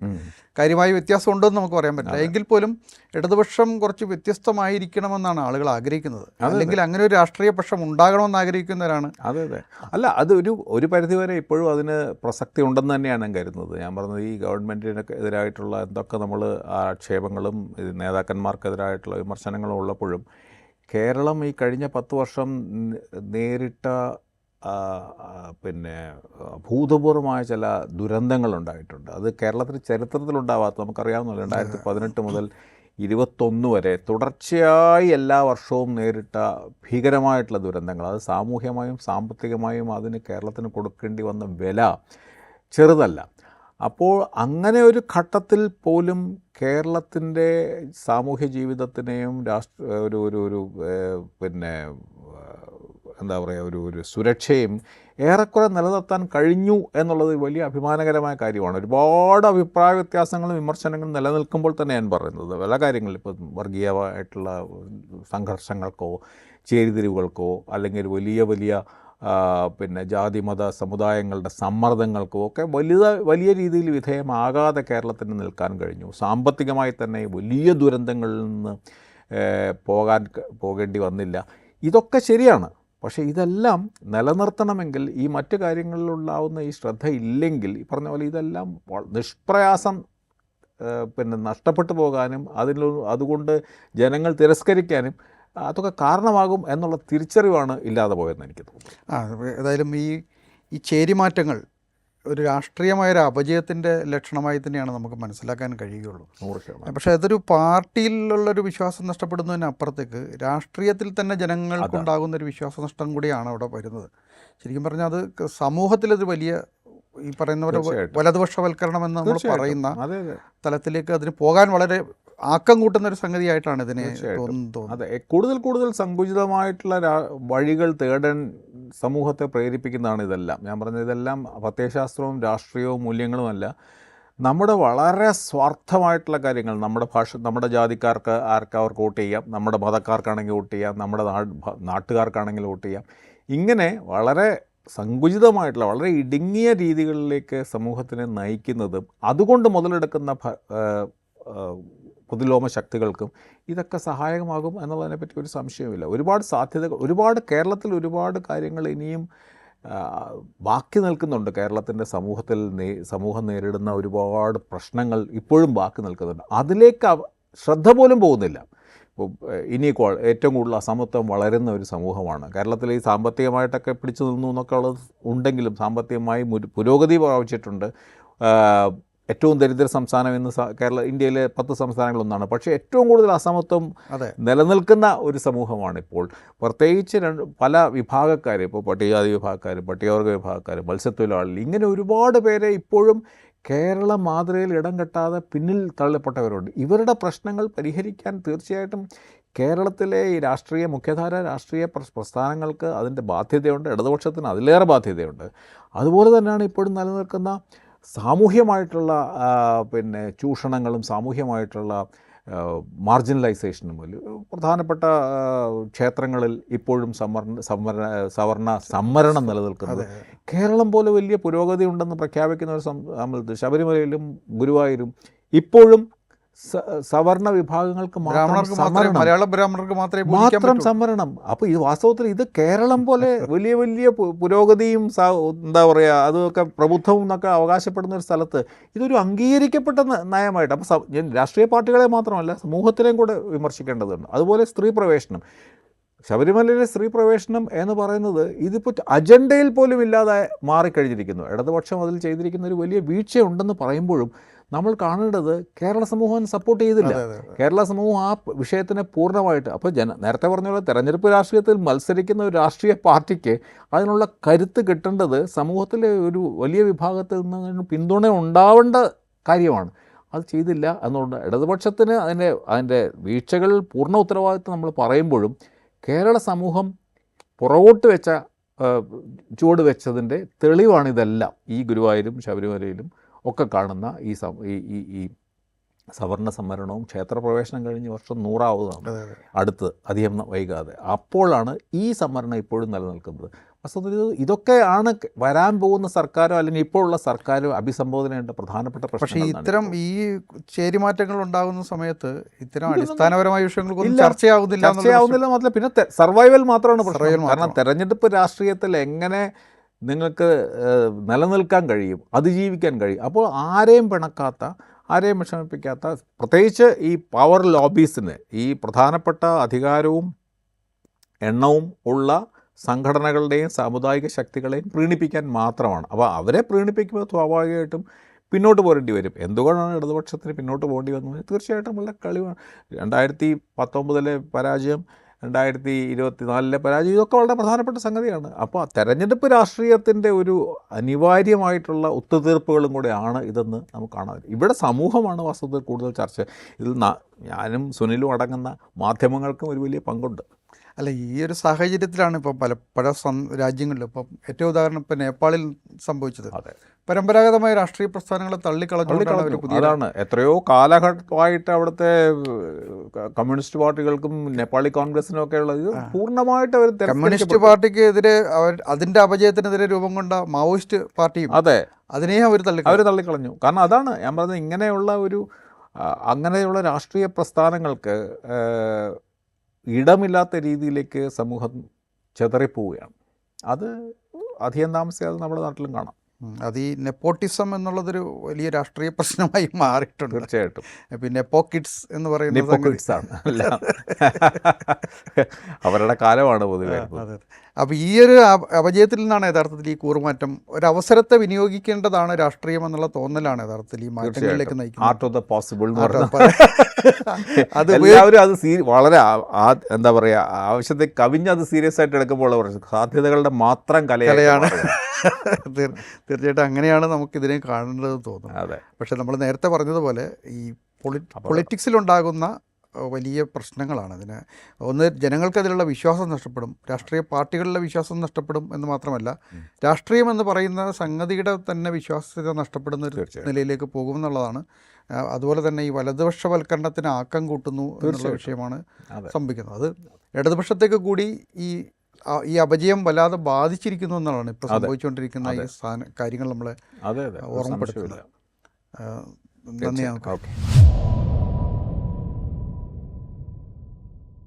കാര്യമായ വ്യത്യാസം ഉണ്ടെന്ന് നമുക്ക് പറയാൻ പറ്റില്ല. എങ്കിൽ പോലും ഇടതുപക്ഷം കുറച്ച് വ്യത്യസ്തമായിരിക്കണമെന്നാണ് ആളുകൾ ആഗ്രഹിക്കുന്നത്. അല്ലെങ്കിൽ അങ്ങനെ ഒരു രാഷ്ട്രീയ പക്ഷം ഉണ്ടാകണമെന്ന് ആഗ്രഹിക്കുന്നവരാണ്. അതെ അതെ. അല്ല, അത് ഒരു പരിധിവരെ ഇപ്പോഴും അതിന് പ്രസക്തി ഉണ്ടെന്ന് തന്നെയാണ് ഞാൻ കരുതുന്നത്. ഞാൻ പറഞ്ഞത് ഈ ഗവൺമെൻറ്റിനൊക്കെ എതിരായിട്ടുള്ള എന്തൊക്കെ നമ്മൾ ആക്ഷേപങ്ങളും നേതാക്കന്മാർക്കെതിരായിട്ടുള്ള വിമർശനങ്ങളും ഉള്ളപ്പോഴും കേരളം ഈ കഴിഞ്ഞ 10 വർഷം നേരിട്ട ഭൂതപൂർവമായ ചില ദുരന്തങ്ങളുണ്ടായിട്ടുണ്ട്. അത് കേരളത്തിൻ്റെ ചരിത്രത്തിലുണ്ടാവാത്ത, നമുക്കറിയാവുന്നല്ലോ, 2018 മുതൽ 2021 വരെ തുടർച്ചയായി എല്ലാ വർഷവും നേരിട്ട ഭീകരമായിട്ടുള്ള ദുരന്തങ്ങൾ. അത് സാമൂഹ്യമായും സാമ്പത്തികമായും അതിന് കേരളത്തിന് കൊടുക്കേണ്ടി വന്ന വില ചെറുതല്ല. അപ്പോൾ അങ്ങനെ ഒരു ഘട്ടത്തിൽ പോലും കേരളത്തിൻ്റെ സാമൂഹ്യ ജീവിതത്തിനെയും ഒരു എന്താ പറയുക, ഒരു സുരക്ഷയും ഏറെക്കുറെ നിലനിർത്താൻ കഴിഞ്ഞു എന്നുള്ളത് വലിയ അഭിമാനകരമായ കാര്യമാണ്. ഒരുപാട് അഭിപ്രായ വ്യത്യാസങ്ങളും വിമർശനങ്ങളും നിലനിൽക്കുമ്പോൾ തന്നെ ഞാൻ പറയുന്നത് പല കാര്യങ്ങളിൽ, ഇപ്പോൾ വർഗീയമായിട്ടുള്ള സംഘർഷങ്ങൾക്കോ ചേരിതിരിവുകൾക്കോ അല്ലെങ്കിൽ വലിയ ജാതി മത സമുദായങ്ങളുടെ സമ്മർദ്ദങ്ങൾക്കോ ഒക്കെ വലിയ രീതിയിൽ വിധേയമാകാതെ കേരളത്തിന് നിൽക്കാൻ കഴിഞ്ഞു. സാമ്പത്തികമായി തന്നെ വലിയ ദുരന്തങ്ങളിൽ നിന്ന് പോകേണ്ടി വന്നില്ല. ഇതൊക്കെ ശരിയാണ്. പക്ഷേ ഇതെല്ലാം നിലനിർത്തണമെങ്കിൽ ഈ മറ്റു കാര്യങ്ങളിലുണ്ടാവുന്ന ഈ ശ്രദ്ധ ഇല്ലെങ്കിൽ, ഈ പറഞ്ഞ പോലെ ഇതെല്ലാം നിഷ്പ്രയാസം നഷ്ടപ്പെട്ടു പോകാനും അതുകൊണ്ട് ജനങ്ങൾ തിരസ്കരിക്കാനും അതൊക്കെ കാരണമാകും എന്നുള്ള തിരിച്ചറിവാണ് ഇല്ലാതെ പോയതെന്ന് എനിക്ക് തോന്നുന്നു. ഏതായാലും ഈ ചേരിമാറ്റങ്ങൾ ഒരു രാഷ്ട്രീയമായൊരു അപജയത്തിൻ്റെ ലക്ഷണമായി തന്നെയാണ് നമുക്ക് മനസ്സിലാക്കാൻ കഴിയുകയുള്ളൂ. പക്ഷേ അതൊരു പാർട്ടിയിലുള്ളൊരു വിശ്വാസം നഷ്ടപ്പെടുന്നതിന് അപ്പുറത്തേക്ക് രാഷ്ട്രീയത്തിൽ തന്നെ ജനങ്ങൾക്കുണ്ടാകുന്നൊരു വിശ്വാസനഷ്ടം കൂടിയാണ് അവിടെ വരുന്നത്. ശരിക്കും പറഞ്ഞാൽ അത് സമൂഹത്തിലൊരു വലിയ ഈ പറയുന്ന പോലെ വലതുപക്ഷവൽക്കരണം എന്ന് നമ്മൾ പറയുന്ന തലത്തിലേക്ക് അതിന് പോകാൻ വളരെ ആക്കം കൂട്ടുന്ന ഒരു സംഗതിയായിട്ടാണ് ഇതിനെ തോന്നുന്നത്. അതെ, കൂടുതൽ സങ്കുചിതമായിട്ടുള്ള വഴികൾ തേടാൻ സമൂഹത്തെ പ്രേരിപ്പിക്കുന്നതാണ് ഇതെല്ലാം. ഞാൻ പറഞ്ഞത് ഇതെല്ലാം പ്രത്യയശാസ്ത്രവും രാഷ്ട്രീയവും മൂല്യങ്ങളുമല്ല, നമ്മുടെ വളരെ സ്വാർത്ഥമായിട്ടുള്ള കാര്യങ്ങൾ. നമ്മുടെ ജാതിക്കാർക്ക് അവർക്ക് വോട്ട് ചെയ്യാം, നമ്മുടെ മതക്കാർക്കാണെങ്കിൽ വോട്ട് ചെയ്യാം, നമ്മുടെ നാട്ടുകാർക്കാണെങ്കിൽ വോട്ട് ചെയ്യാം. ഇങ്ങനെ വളരെ സങ്കുചിതമായിട്ടുള്ള വളരെ ഇടുങ്ങിയ രീതികളിലേക്ക് സമൂഹത്തിനെ നയിക്കുന്നതും അതുകൊണ്ട് മുതലെടുക്കുന്ന പ്രതിലോമ ശക്തികൾക്കും ഇതൊക്കെ സഹായകമാകും എന്നുള്ളതിനെപ്പറ്റി ഒരു സംശയവുമില്ല. ഒരുപാട് സാധ്യതകൾ, കേരളത്തിൽ ഒരുപാട് കാര്യങ്ങൾ ഇനിയും ബാക്കി നിൽക്കുന്നുണ്ട്. കേരളത്തിൻ്റെ സമൂഹം നേരിടുന്ന ഒരുപാട് പ്രശ്നങ്ങൾ ഇപ്പോഴും ബാക്കി നിൽക്കുന്നുണ്ട്. അതിലേക്ക് ശ്രദ്ധ പോലും പോകുന്നില്ല. ഇപ്പോൾ ഏറ്റവും കൂടുതൽ അസമത്വം വളരുന്ന ഒരു സമൂഹമാണ് കേരളത്തിൽ. ഈ സാമ്പത്തികമായിട്ടൊക്കെ പിടിച്ചു നിന്നു എന്നൊക്കെ ഉള്ളത് ഉണ്ടെങ്കിലും സാമ്പത്തികമായി പുരോഗതി പ്രാപിച്ചിട്ടുണ്ട്. ഏറ്റവും ദരിദ്ര സംസ്ഥാനം എന്ന് ഇന്ത്യയിലെ 10 സംസ്ഥാനങ്ങളൊന്നാണ്. പക്ഷേ ഏറ്റവും കൂടുതൽ അസമത്വം നിലനിൽക്കുന്ന ഒരു സമൂഹമാണിപ്പോൾ. പ്രത്യേകിച്ച് പല വിഭാഗക്കാർ, ഇപ്പോൾ പട്ടികജാതി വിഭാഗക്കാർ, പട്ടികവർഗ വിഭാഗക്കാർ, മത്സ്യത്തൊഴിലാളികൾ, ഇങ്ങനെ ഒരുപാട് പേരെ ഇപ്പോഴും കേരള മാതൃകയിൽ ഇടം കെട്ടാതെ പിന്നിൽ തള്ളപ്പെട്ടവരുണ്ട്. ഇവരുടെ പ്രശ്നങ്ങൾ പരിഹരിക്കാൻ തീർച്ചയായിട്ടും കേരളത്തിലെ ഈ മുഖ്യധാര രാഷ്ട്രീയ പ്രസ്ഥാനങ്ങൾക്ക് അതിൻ്റെ ബാധ്യതയുണ്ട്. ഇടതുപക്ഷത്തിന് അതിലേറെ ബാധ്യതയുണ്ട്. അതുപോലെ തന്നെയാണ് ഇപ്പോഴും നിലനിൽക്കുന്ന സാമൂഹ്യമായിട്ടുള്ള ചൂഷണങ്ങളും സാമൂഹ്യമായിട്ടുള്ള മാർജിനലൈസേഷനും പോലും. പ്രധാനപ്പെട്ട ക്ഷേത്രങ്ങളിൽ ഇപ്പോഴും സവർണ സംവരണം നിലനിൽക്കുന്നത്. കേരളം പോലെ വലിയ പുരോഗതി ഉണ്ടെന്ന് പ്രഖ്യാപിക്കുന്ന ഒരു ശബരിമലയിലും ഗുരുവായൂരും ഇപ്പോഴും സവർണ വിഭാഗങ്ങൾക്ക് ബ്രാഹ്മണർക്ക് മാത്രമേ, സംവരണം, മലയാള ബ്രാഹ്മണർക്ക് മാത്രമേ ഭൂരിക്കാൻ മാത്രം പറ്റൂ. സംവരണം. അപ്പോൾ ഈ വാസ്തവത്തിൽ ഇത് കേരളം പോലെ വലിയ വലിയ പുരോഗതിയും എന്താ പറയുക അതൊക്കെ പ്രബുദ്ധവും എന്നൊക്കെ അവകാശപ്പെടുന്ന ഒരു സ്ഥലത്ത് ഇതൊരു അംഗീകരിക്കപ്പെട്ട നയമായിട്ട്, അപ്പോൾ രാഷ്ട്രീയ പാർട്ടികളെ മാത്രമല്ല സമൂഹത്തിനെയും കൂടെ വിമർശിക്കേണ്ടതുണ്ട്. അതുപോലെ സ്ത്രീ പ്രവേശനം, ശബരിമലയിലെ സ്ത്രീ പ്രവേശനം എന്ന് പറയുന്നത് ഇതിപ്പോൾ അജണ്ടയിൽ പോലും ഇല്ലാതെ മാറിക്കഴിഞ്ഞിരിക്കുന്നു. ഇടതുപക്ഷം അതിൽ ചെയ്തിരിക്കുന്ന ഒരു വലിയ വീഴ്ചയുണ്ടെന്ന് പറയുമ്പോഴും നമ്മൾ കാണേണ്ടത് കേരള സമൂഹം സപ്പോർട്ട് ചെയ്തില്ല. കേരള സമൂഹം ആ വിഷയത്തിനെ പൂർണ്ണമായിട്ട്, അപ്പോൾ നേരത്തെ പറഞ്ഞ പോലെ തെരഞ്ഞെടുപ്പ് രാഷ്ട്രീയത്തിൽ മത്സരിക്കുന്ന ഒരു രാഷ്ട്രീയ പാർട്ടിക്ക് അതിനുള്ള കരുത്ത് കിട്ടേണ്ടത് സമൂഹത്തിലെ ഒരു വലിയ വിഭാഗത്തിൽ നിന്ന് പിന്തുണ ഉണ്ടാവേണ്ട കാര്യമാണ്. അത് ചെയ്തില്ല എന്നുകൊണ്ട് ഇടതുപക്ഷത്തിന് അതിൻ്റെ വീഴ്ചകൾ പൂർണ്ണ ഉത്തരവാദിത്വം നമ്മൾ പറയുമ്പോഴും കേരള സമൂഹം പുറകോട്ട് വെച്ച ചുവട് വെച്ചതിൻ്റെ തെളിവാണിതെല്ലാം. ഈ ഗുരുവായൂരും ശബരിമലയിലും ഒക്കെ കാണുന്ന ഈ സവർണ സംവരണവും ക്ഷേത്രപ്രവേശനം കഴിഞ്ഞ് വർഷം 100 അടുത്ത് അധികം വൈകാതെ. അപ്പോഴാണ് ഈ സംവരണം ഇപ്പോഴും നിലനിൽക്കുന്നത്. വസ്തുതയിൽ ഇതൊക്കെയാണ് വരാൻ പോകുന്ന സർക്കാരോ അല്ലെങ്കിൽ ഇപ്പോഴുള്ള സർക്കാരോ അഭിസംബോധന ചെയ്യേണ്ട പ്രധാനപ്പെട്ട പ്രശ്നം. പക്ഷേ ഇത്തരം ഈ ചേരിമാറ്റങ്ങൾ ഉണ്ടാകുന്ന സമയത്ത് ഇത്തരം അടിസ്ഥാനപരമായ വിഷയങ്ങൾക്കൊന്നും ചർച്ചയാവുന്നില്ല മാത്രമല്ല പിന്നെ സർവൈവൽ മാത്രമാണ് പ്രശ്നം. കാരണം തെരഞ്ഞെടുപ്പ് രാഷ്ട്രീയത്തിൽ എങ്ങനെ നിങ്ങൾക്ക് നിലനിൽക്കാൻ കഴിയും, അതിജീവിക്കാൻ കഴിയും. അപ്പോൾ ആരെയും പിണക്കാത്ത, ആരെയും വിഷമിപ്പിക്കാത്ത, പ്രത്യേകിച്ച് ഈ പവർ ലോബീസിന് ഈ പ്രധാനപ്പെട്ട അധികാരവും എണ്ണവും ഉള്ള സംഘടനകളുടെയും സാമുദായിക ശക്തികളെയും പ്രീണിപ്പിക്കാൻ മാത്രമാണ്. അപ്പോൾ അവരെ പ്രീണിപ്പിക്കുമ്പോൾ സ്വാഭാവികമായിട്ടും പിന്നോട്ട് പോരേണ്ടി വരും. എന്തുകൊണ്ടാണ് ഇടതുപക്ഷത്തിന് പിന്നോട്ട് പോകേണ്ടി വന്നത്? തീർച്ചയായിട്ടും ഉള്ള കളിവാണ്. 2019 പരാജയം, 2024 പരാജയം, ഇതൊക്കെ വളരെ പ്രധാനപ്പെട്ട സംഗതിയാണ്. അപ്പോൾ തെരഞ്ഞെടുപ്പ് രാഷ്ട്രീയത്തിൻ്റെ ഒരു അനിവാര്യമായിട്ടുള്ള ഒത്തുതീർപ്പുകളും കൂടെയാണ് ഇതെന്ന് നമുക്ക് കാണാൻ. ഇവിടെ സമൂഹമാണ് വാസ്തവത്തിൽ കൂടുതൽ ചർച്ച. ഇതിൽ ഞാനും സുനിലും അടങ്ങുന്ന മാധ്യമങ്ങൾക്കും ഒരു വലിയ പങ്കുണ്ട്. അല്ല, ഈ ഒരു സാഹചര്യത്തിലാണ് ഇപ്പോൾ പല രാജ്യങ്ങളിലും, ഇപ്പം ഏറ്റവും ഉദാഹരണം ഇപ്പോൾ നേപ്പാളിൽ സംഭവിച്ചത്. പരമ്പരാഗതമായ രാഷ്ട്രീയ പ്രസ്ഥാനങ്ങളെ തള്ളിക്കളഞ്ഞു. അതാണ് എത്രയോ കാലഘട്ടമായിട്ട് അവിടുത്തെ കമ്മ്യൂണിസ്റ്റ് പാർട്ടികൾക്കും നേപ്പാളി കോൺഗ്രസിനും ഒക്കെ ഉള്ളത് പൂർണ്ണമായിട്ട് അവർ കമ്മ്യൂണിസ്റ്റ് പാർട്ടിക്ക് എതിരെ അതിൻ്റെ അപജയത്തിനെതിരെ രൂപം കൊണ്ട മാവോയിസ്റ്റ് പാർട്ടിയും അതിനെയും അവർ തള്ളിക്കളഞ്ഞു. കാരണം അതാണ് ഞാൻ പറഞ്ഞത്, അങ്ങനെയുള്ള രാഷ്ട്രീയ പ്രസ്ഥാനങ്ങൾക്ക് ഇടമില്ലാത്ത രീതിയിലേക്ക് സമൂഹം ചെതറിപ്പോവുകയാണ്. അത് അധികം താമസിയാതെ നമ്മുടെ നാട്ടിലും കാണാം. അത് ഈ നെപ്പോട്ടിസം എന്നുള്ളതൊരു വലിയ രാഷ്ട്രീയ പ്രശ്നമായി മാറിയിട്ടുണ്ട്. തീർച്ചയായിട്ടും. പിന്നെ നെപ്പോ കിഡ്സ് എന്ന് പറയുന്നത് അവരുടെ കാലമാണ് പൊതുവെ. അപ്പോൾ ഈ ഒരു അപജയത്തിൽ നിന്നാണ് യഥാർത്ഥത്തിൽ ഈ കൂറുമാറ്റം, ഒരവസരത്തെ വിനിയോഗിക്കേണ്ടതാണ് രാഷ്ട്രീയം എന്നുള്ള തോന്നലാണ് യഥാർത്ഥത്തിൽ ഈ മാറ്റങ്ങളിലേക്ക് നയിക്കുന്നത്. ആർട്ട് ഓഫ് ദ പോസിബിൾ എന്ന് പറഞ്ഞാൽ അത് എല്ലാവരും അത് വളരെ എന്താ പറയുക ആവശ്യത്തെ കവിഞ്ഞ് അത് സീരിയസ് ആയിട്ട് എടുക്കുമ്പോൾ സാധ്യതകളുടെ മാത്രം കലയാണ്. തീർച്ചയായിട്ടും അങ്ങനെയാണ് നമുക്കിതിനെ കാണേണ്ടതെന്ന് തോന്നുന്നത്. പക്ഷെ നമ്മൾ നേരത്തെ പറഞ്ഞതുപോലെ ഈ പൊളിറ്റിക്സിലുണ്ടാകുന്ന വലിയ പ്രശ്നങ്ങളാണ് ഇതിന്. ഒന്ന്, ജനങ്ങൾക്കതിലുള്ള വിശ്വാസം നഷ്ടപ്പെടും, രാഷ്ട്രീയ പാർട്ടികളിലെ വിശ്വാസം നഷ്ടപ്പെടും എന്ന് മാത്രമല്ല രാഷ്ട്രീയം എന്ന് പറയുന്ന സംഗതിയുടെ തന്നെ വിശ്വാസ്യത നഷ്ടപ്പെടുന്ന ഒരു നിലയിലേക്ക് പോകുമെന്നുള്ളതാണ്. അതുപോലെ തന്നെ ഈ വലതുപക്ഷവൽക്കരണത്തിന് ആക്കം കൂട്ടുന്നു എന്നുള്ള വിഷയമാണ് സംഭവിക്കുന്നത്. അത് ഇടതുപക്ഷത്തേക്ക് കൂടി ഈ അപജയം വല്ലാതെ ബാധിച്ചിരിക്കുന്നു എന്നുള്ളതാണ് ഇപ്പോൾ സംഭവിച്ചുകൊണ്ടിരിക്കുന്ന ഈ കാര്യങ്ങൾ നമ്മളെ ഓർമ്മപ്പെടുത്തുന്നത്. നന്ദി.